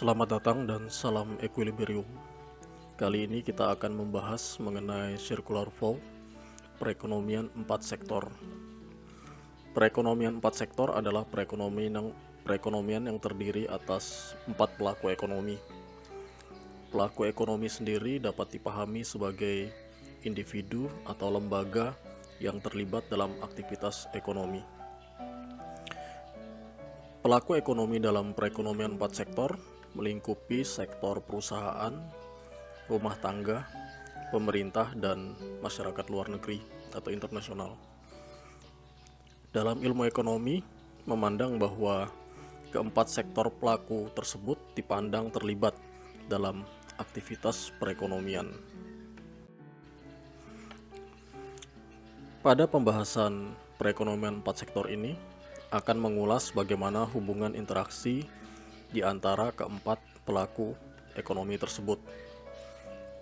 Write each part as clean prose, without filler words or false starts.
Selamat datang dan salam equilibrium. Kali ini kita akan membahas mengenai circular flow, perekonomian 4 sektor. Perekonomian 4 sektor adalah perekonomian yang terdiri atas 4 pelaku ekonomi. Pelaku ekonomi sendiri dapat dipahami sebagai individu atau lembaga yang terlibat dalam aktivitas ekonomi. Pelaku ekonomi dalam perekonomian 4 sektor melingkupi sektor perusahaan, rumah tangga, pemerintah, dan masyarakat luar negeri atau internasional. Dalam ilmu ekonomi, memandang bahwa keempat sektor pelaku tersebut dipandang terlibat dalam aktivitas perekonomian. Pada pembahasan perekonomian 4 sektor ini akan mengulas bagaimana hubungan interaksi di antara keempat pelaku ekonomi tersebut.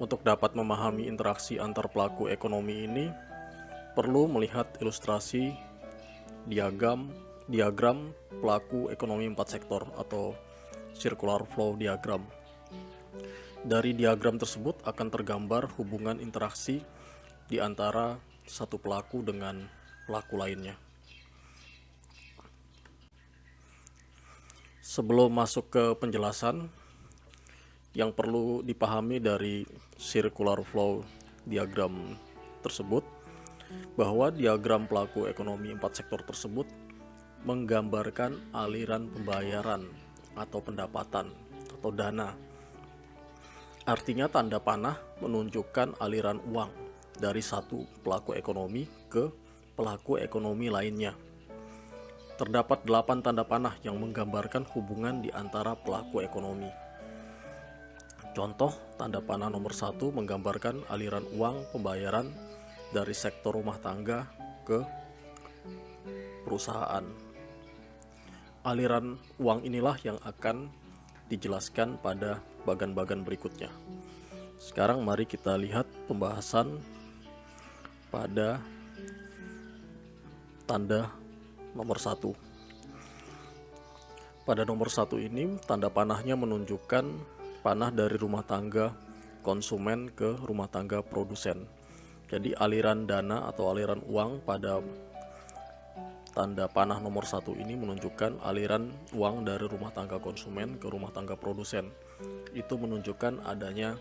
Untuk dapat memahami interaksi antar pelaku ekonomi ini, perlu melihat ilustrasi diagram pelaku ekonomi 4 sektor atau circular flow diagram. Dari diagram tersebut akan tergambar hubungan interaksi di antara satu pelaku dengan pelaku lainnya. Sebelum masuk ke penjelasan, yang perlu dipahami dari circular flow diagram tersebut, bahwa diagram pelaku ekonomi 4 sektor tersebut menggambarkan aliran pembayaran atau pendapatan atau dana. Artinya tanda panah menunjukkan aliran uang dari satu pelaku ekonomi ke pelaku ekonomi lainnya. Terdapat 8 tanda panah yang menggambarkan hubungan di antara pelaku ekonomi. Contoh, tanda panah nomor 1 menggambarkan aliran uang pembayaran dari sektor rumah tangga ke perusahaan. Aliran uang inilah yang akan dijelaskan pada bagan-bagan berikutnya. Sekarang mari kita lihat pembahasan pada tanda nomor 1. Pada nomor 1 ini, tanda panahnya menunjukkan panah dari rumah tangga konsumen ke rumah tangga produsen. Jadi aliran dana atau aliran uang pada tanda panah nomor 1 ini menunjukkan aliran uang dari rumah tangga konsumen ke rumah tangga produsen. Itu menunjukkan adanya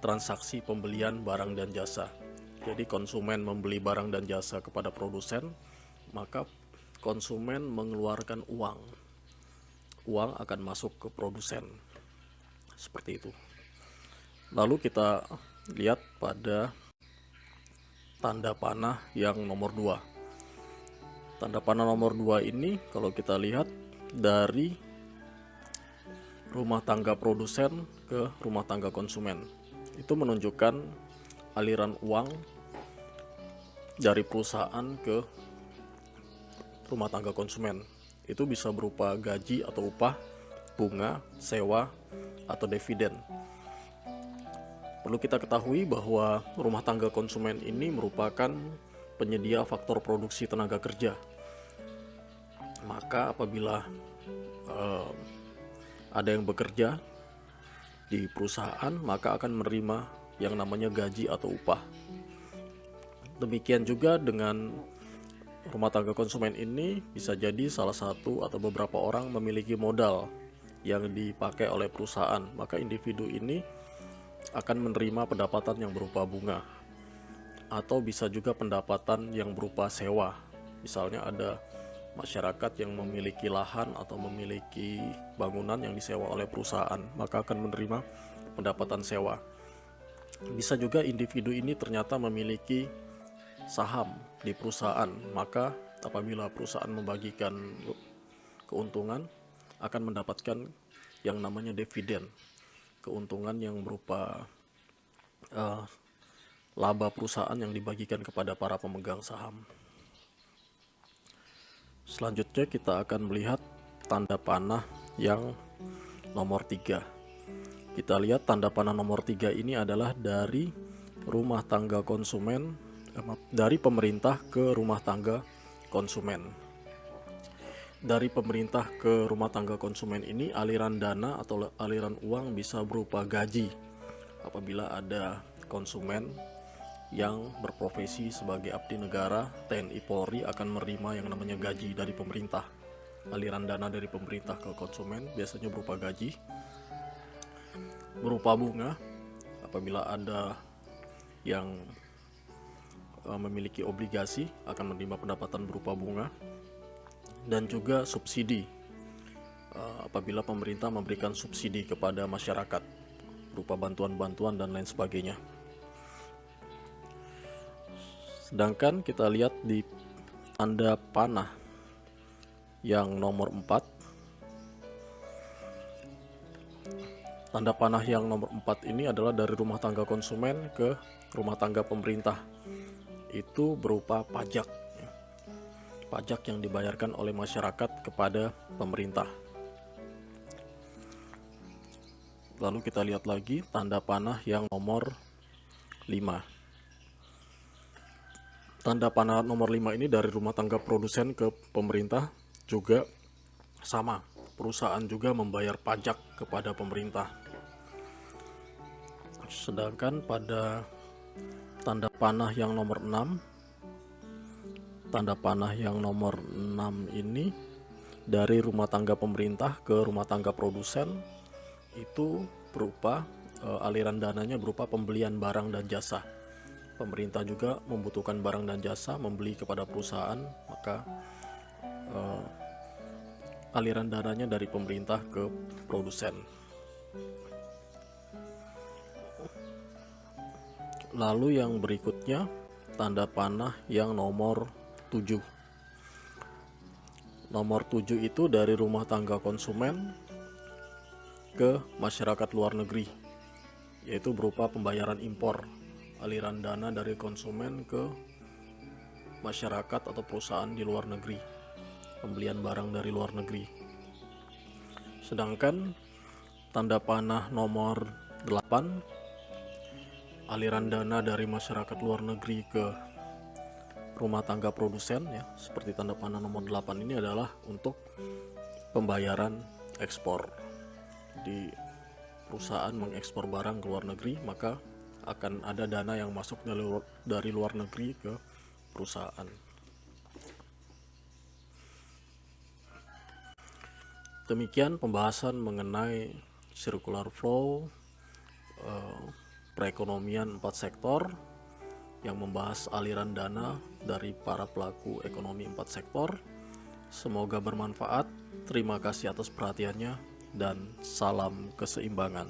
transaksi pembelian barang dan jasa. Jadi konsumen membeli barang dan jasa kepada produsen, maka konsumen mengeluarkan uang. Uang akan masuk ke produsen. Seperti itu. Lalu kita lihat pada tanda panah yang nomor 2. Tanda panah nomor 2 ini kalau kita lihat dari rumah tangga produsen ke rumah tangga konsumen. Itu menunjukkan aliran uang dari perusahaan ke rumah tangga konsumen. Itu bisa berupa gaji atau upah, bunga, sewa, atau dividen. Perlu kita ketahui bahwa rumah tangga konsumen ini merupakan penyedia faktor produksi tenaga kerja. Maka apabila ada yang bekerja di perusahaan, maka akan menerima yang namanya gaji atau upah. Demikian juga dengan rumah tangga konsumen ini, bisa jadi salah satu atau beberapa orang memiliki modal yang dipakai oleh perusahaan, maka individu ini akan menerima pendapatan yang berupa bunga, atau bisa juga pendapatan yang berupa sewa. Misalnya ada masyarakat yang memiliki lahan atau memiliki bangunan yang disewa oleh perusahaan, maka akan menerima pendapatan sewa. Bisa juga individu ini ternyata memiliki saham di perusahaan, maka apabila perusahaan membagikan keuntungan akan mendapatkan yang namanya dividen, keuntungan yang berupa laba perusahaan yang dibagikan kepada para pemegang saham. Selanjutnya kita akan melihat tanda panah yang nomor 3. Kita lihat tanda panah nomor 3 ini adalah dari rumah tangga konsumen, dari pemerintah ke rumah tangga konsumen. dari pemerintah ke rumah tangga konsumen ini, aliran dana atau aliran uang bisa berupa gaji apabila ada konsumen yang berprofesi sebagai abdi negara, TNI Polri akan menerima yang namanya gaji dari pemerintah. Aliran dana dari pemerintah ke konsumen biasanya berupa gaji, berupa bunga apabila ada yang memiliki obligasi akan menerima pendapatan berupa bunga, dan juga subsidi apabila pemerintah memberikan subsidi kepada masyarakat berupa bantuan-bantuan dan lain sebagainya. Sedangkan kita lihat di tanda panah yang nomor 4. Tanda panah yang nomor 4 ini adalah dari rumah tangga konsumen ke rumah tangga pemerintah. Itu berupa pajak. Pajak yang dibayarkan oleh masyarakat kepada pemerintah. Lalu kita lihat lagi tanda panah yang nomor 5. Tanda panah nomor 5 ini dari rumah tangga produsen ke pemerintah juga sama. Perusahaan juga membayar pajak kepada pemerintah. Sedangkan pada tanda panah yang nomor 6, tanda panah yang nomor 6 ini dari rumah tangga pemerintah ke rumah tangga produsen itu berupa aliran dananya berupa pembelian barang dan jasa. Pemerintah juga membutuhkan barang dan jasa, membeli kepada perusahaan, maka aliran dananya dari pemerintah ke produsen. Lalu yang berikutnya tanda panah yang nomor 7. Nomor 7 itu dari rumah tangga konsumen ke masyarakat luar negeri, yaitu berupa pembayaran impor, aliran dana dari konsumen ke masyarakat atau perusahaan di luar negeri, pembelian barang dari luar negeri. Sedangkan tanda panah nomor 8, aliran dana dari masyarakat luar negeri ke rumah tangga produsen, ya, seperti tanda panah nomor 8 ini adalah untuk pembayaran ekspor. Di perusahaan mengekspor barang ke luar negeri, maka akan ada dana yang masuk dari luar negeri ke perusahaan. Demikian pembahasan mengenai circular flow, perekonomian 4 sektor yang membahas aliran dana dari para pelaku ekonomi 4 sektor. Semoga bermanfaat. Terima kasih atas perhatiannya dan salam keseimbangan.